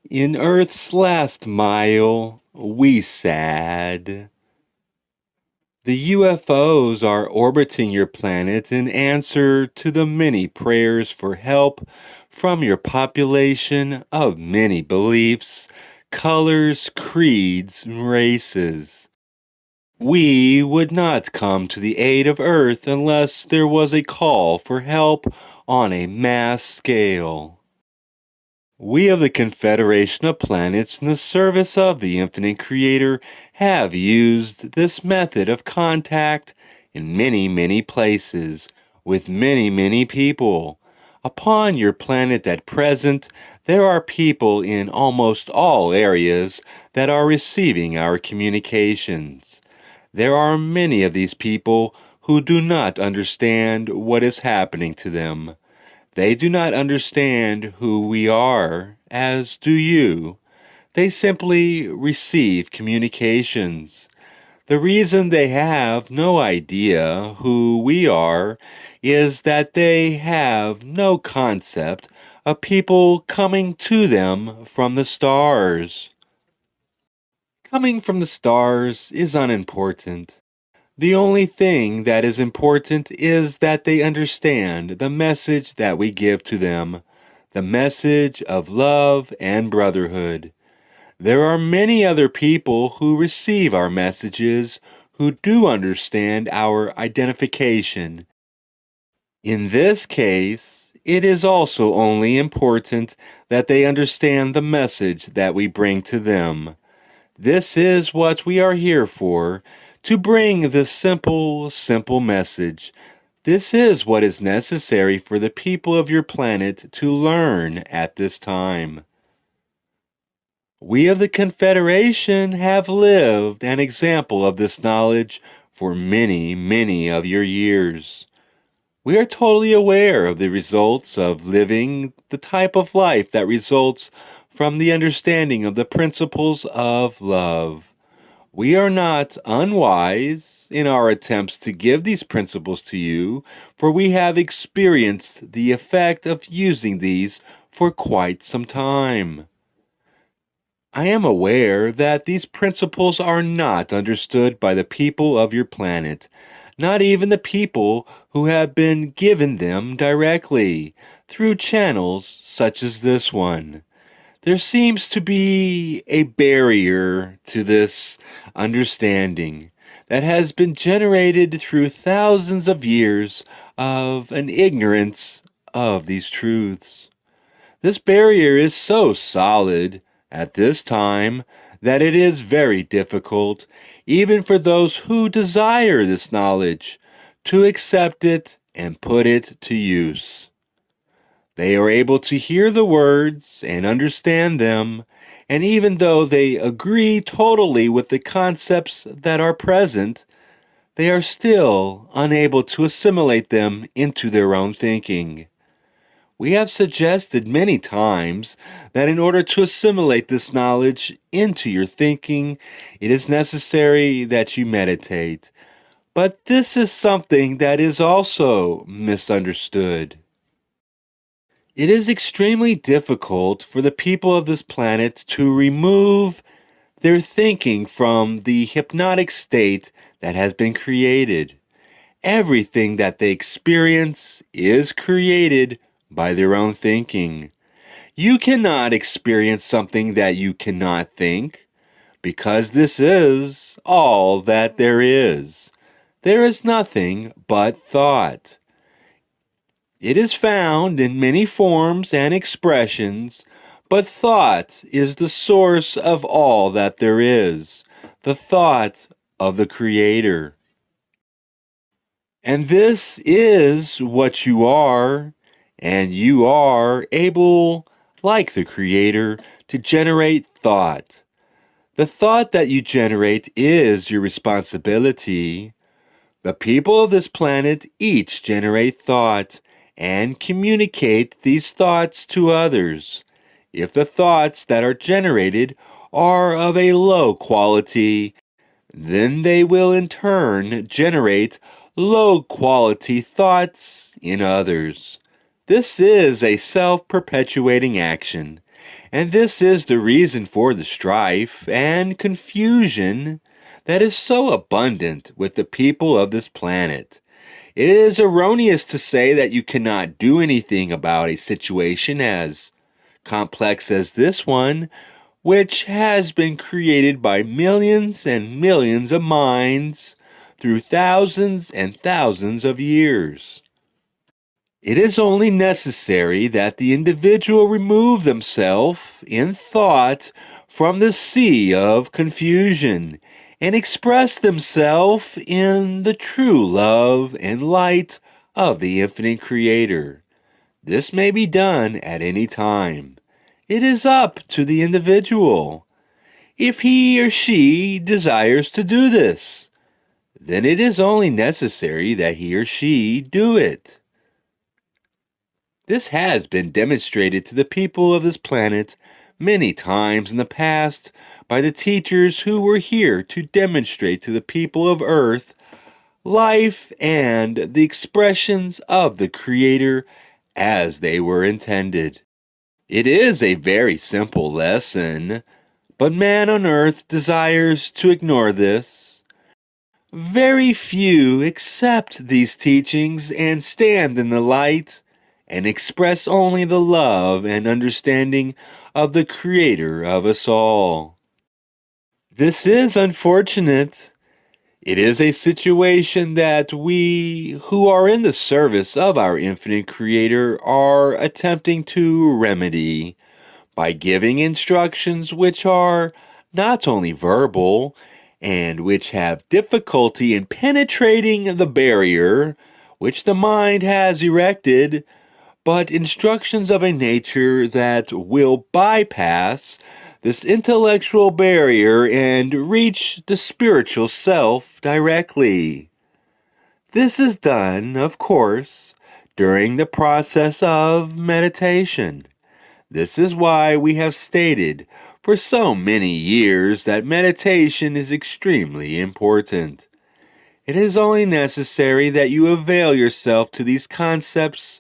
In Earth's last mile, we sad. The UFOs are orbiting your planet in answer to the many prayers for help from your population of many beliefs, colors, creeds, and races. We would not come to the aid of Earth unless there was a call for help on a mass scale. We of the Confederation of Planets in the service of the Infinite Creator have used this method of contact in many, many places with many, many people. Upon your planet at present, there are people in almost all areas that are receiving our communications. There are many of these people who do not understand what is happening to them. They do not understand who we are, as do you. They simply receive communications. The reason they have no idea who we are is that they have no concept of people coming to them from the stars. Coming from the stars is unimportant. The only thing that is important is that they understand the message that we give to them, the message of love and brotherhood. There are many other people who receive our messages who do understand our identification. In this case, it is also only important that they understand the message that we bring to them. This is what we are here for, to bring this simple, simple message. This is what is necessary for the people of your planet to learn at this time. We of the Confederation have lived an example of this knowledge for many, many of your years. We are totally aware of the results of living the type of life that results from the understanding of the principles of love. We are not unwise in our attempts to give these principles to you, for we have experienced the effect of using these for quite some time. I am aware that these principles are not understood by the people of your planet, not even the people who have been given them directly, through channels such as this one. There seems to be a barrier to this understanding that has been generated through thousands of years of an ignorance of these truths. This barrier is so solid at this time that it is very difficult, even for those who desire this knowledge, to accept it and put it to use. They are able to hear the words and understand them, and even though they agree totally with the concepts that are present, they are still unable to assimilate them into their own thinking. We have suggested many times that in order to assimilate this knowledge into your thinking, it is necessary that you meditate. But this is something that is also misunderstood. It is extremely difficult for the people of this planet to remove their thinking from the hypnotic state that has been created. Everything that they experience is created by their own thinking. You cannot experience something that you cannot think, because this is all that there is. There is nothing but thought. It is found in many forms and expressions, but thought is the source of all that there is, the thought of the Creator. And this is what you are, and you are able, like the Creator, to generate thought. The thought that you generate is your responsibility. The people of this planet each generate thought and communicate these thoughts to others. If the thoughts that are generated are of a low quality, then they will in turn generate low quality thoughts in others. This is a self-perpetuating action. And this is the reason for the strife and confusion that is so abundant with the people of this planet. It is erroneous to say that you cannot do anything about a situation as complex as this one, which has been created by millions and millions of minds through thousands and thousands of years. It is only necessary that the individual remove themselves in thought from the sea of confusion and express themselves in the true love and light of the infinite Creator. This may be done at any time. It is up to the individual. If he or she desires to do this, then it is only necessary that he or she do it. This has been demonstrated to the people of this planet many times in the past by the teachers who were here to demonstrate to the people of Earth life and the expressions of the Creator as they were intended. It is a very simple lesson, but man on Earth desires to ignore this. Very few accept these teachings and stand in the light and express only the love and understanding of the Creator of us all. This is unfortunate. It is a situation that we, who are in the service of our infinite Creator, are attempting to remedy by giving instructions which are not only verbal and which have difficulty in penetrating the barrier which the mind has erected, but instructions of a nature that will bypass this intellectual barrier and reach the spiritual self directly. This is done, of course, during the process of meditation. This is why we have stated for so many years that meditation is extremely important. It is only necessary that you avail yourself to these concepts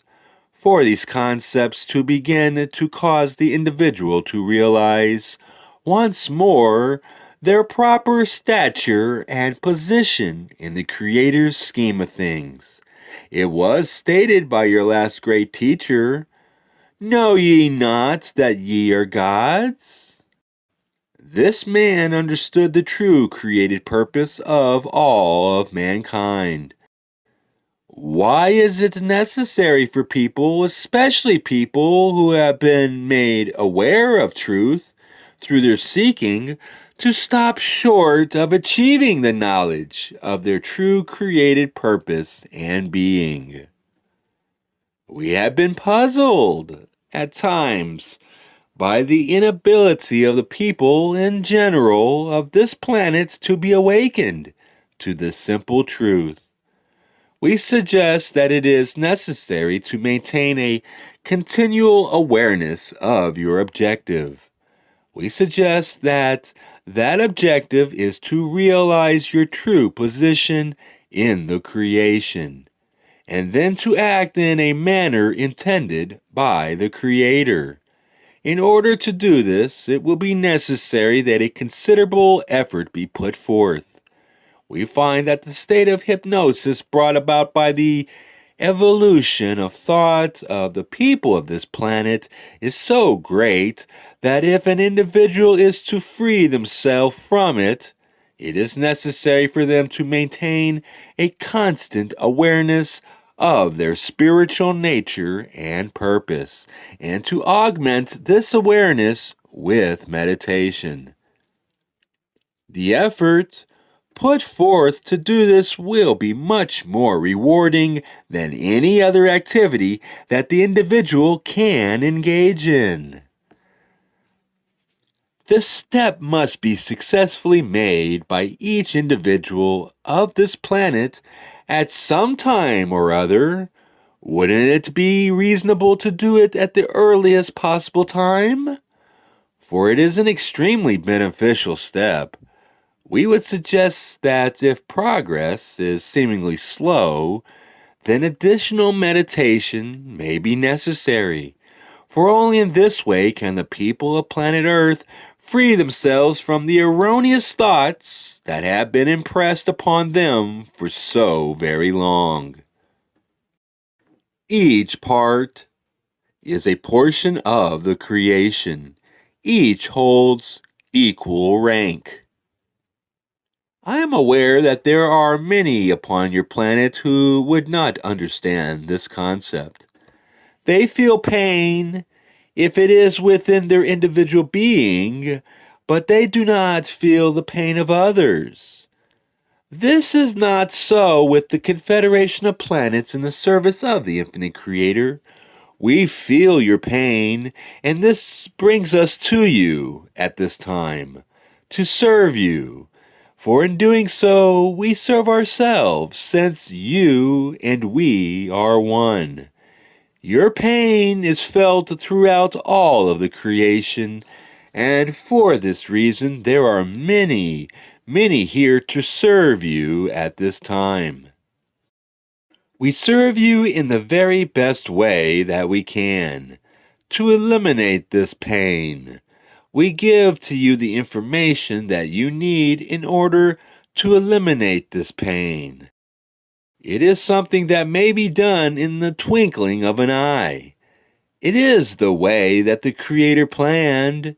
for these concepts to begin to cause the individual to realize once more their proper stature and position in the Creator's scheme of things. It was stated by your last great teacher, "Know ye not that ye are gods?" This man understood the true created purpose of all of mankind. Why is it necessary for people, especially people who have been made aware of truth through their seeking, to stop short of achieving the knowledge of their true created purpose and being? We have been puzzled at times by the inability of the people in general of this planet to be awakened to this simple truth. We suggest that it is necessary to maintain a continual awareness of your objective. We suggest that that objective is to realize your true position in the creation, and then to act in a manner intended by the Creator. In order to do this, it will be necessary that a considerable effort be put forth. We find that the state of hypnosis brought about by the evolution of thought of the people of this planet is so great that if an individual is to free themselves from it, it is necessary for them to maintain a constant awareness of their spiritual nature and purpose, and to augment this awareness with meditation. The effort put forth to do this will be much more rewarding than any other activity that the individual can engage in. This step must be successfully made by each individual of this planet at some time or other. Wouldn't it be reasonable to do it at the earliest possible time? For it is an extremely beneficial step. We would suggest that if progress is seemingly slow, then additional meditation may be necessary, For only in this way can the people of planet Earth free themselves from the erroneous thoughts that have been impressed upon them for so very long. Each part is a portion of the creation. Each holds equal rank. I am aware that there are many upon your planet who would not understand this concept. They feel pain if it is within their individual being, but they do not feel the pain of others. This is not so with the Confederation of Planets in the service of the Infinite Creator. We feel your pain, and this brings us to you at this time, to serve you. For in doing so, we serve ourselves, since you and we are one. Your pain is felt throughout all of the creation, and for this reason there are many, many here to serve you at this time. We serve you in the very best way that we can, to eliminate this pain. We give to you the information that you need in order to eliminate this pain. It is something that may be done in the twinkling of an eye. It is the way that the Creator planned.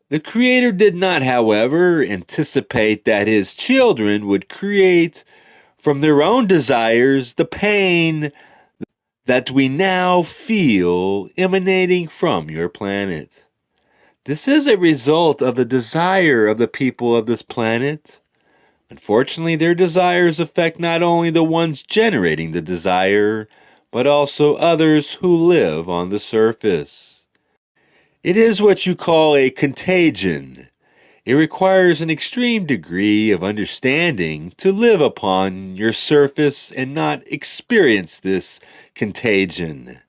The Creator did not, however, anticipate that His children would create from their own desires the pain that we now feel emanating from your planet. This is a result of the desire of the people of this planet. Unfortunately, their desires affect not only the ones generating the desire, but also others who live on the surface. It is what you call a contagion. It requires an extreme degree of understanding to live upon your surface and not experience this contagion.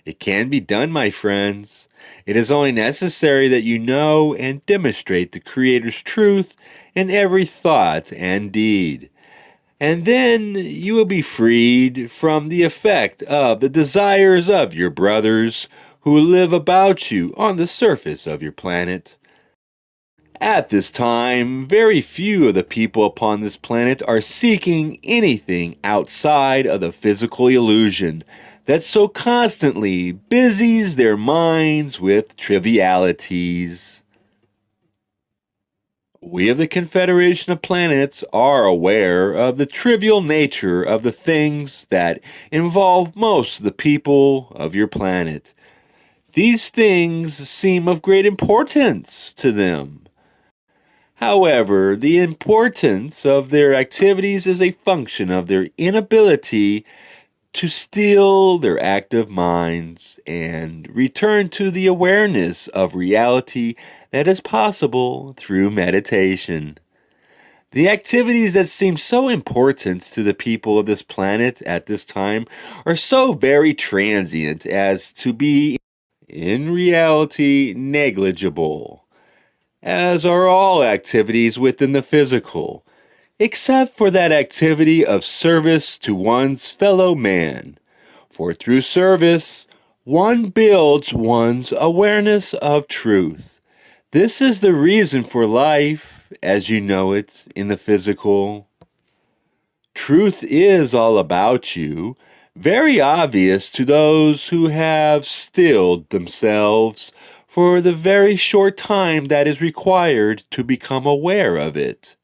It can be done, my friends. It is only necessary that you know and demonstrate the Creator's truth in every thought and deed. And then you will be freed from the effect of the desires of your brothers who live about you on the surface of your planet. At this time, very few of the people upon this planet are seeking anything outside of the physical illusion that so constantly busies their minds with trivialities. We of the Confederation of Planets are aware of the trivial nature of the things that involve most of the people of your planet. These things seem of great importance to them. However, the importance of their activities is a function of their inability to still their active minds and return to the awareness of reality that is possible through meditation. The activities that seem so important to the people of this planet at this time are so very transient as to be, in reality, negligible, as are all activities within the physical, except for that activity of service to one's fellow man. For through service, one builds one's awareness of truth. This is the reason for life, as you know it, in the physical. Truth is all about you, very obvious to those who have stilled themselves for the very short time that is required to become aware of it.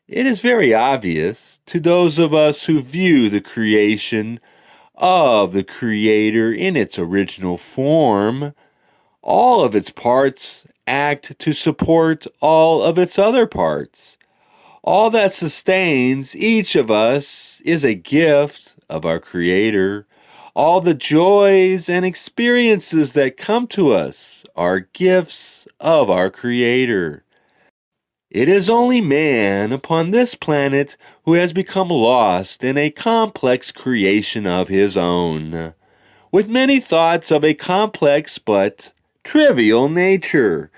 It is very obvious to those of us who view the creation of the Creator in its original form. All of its parts act to support all of its other parts. All that sustains each of us is a gift of our Creator. All the joys and experiences that come to us are gifts of our Creator. It is only man upon this planet who has become lost in a complex creation of his own, with many thoughts of a complex but trivial nature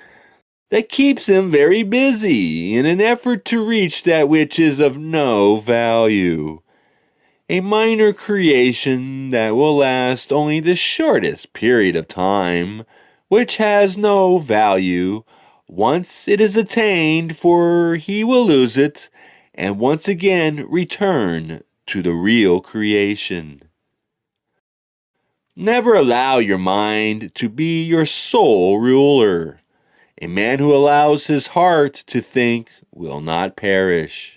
that keeps him very busy in an effort to reach that which is of no value. a minor creation that will last only the shortest period of time, which has no value once it is attained, for he will lose it and once again return to the real creation. Never allow your mind to be your sole ruler. A man who allows his heart to think will not perish.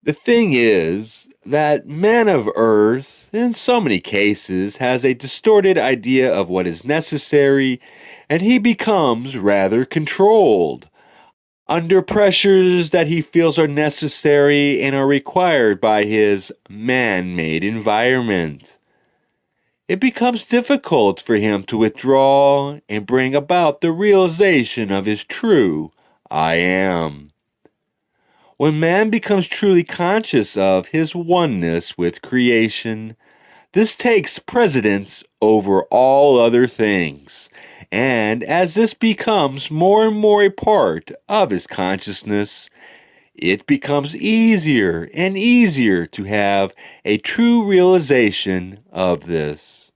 The thing is that man of earth, in so many cases, has a distorted idea of what is necessary, and he becomes rather controlled under pressures that he feels are necessary and are required by his man-made environment. It becomes difficult for him to withdraw and bring about the realization of his true I am. When man becomes truly conscious of his oneness with creation, this takes precedence over all other things. And as this becomes more and more a part of his consciousness, it becomes easier and easier to have a true realization of this.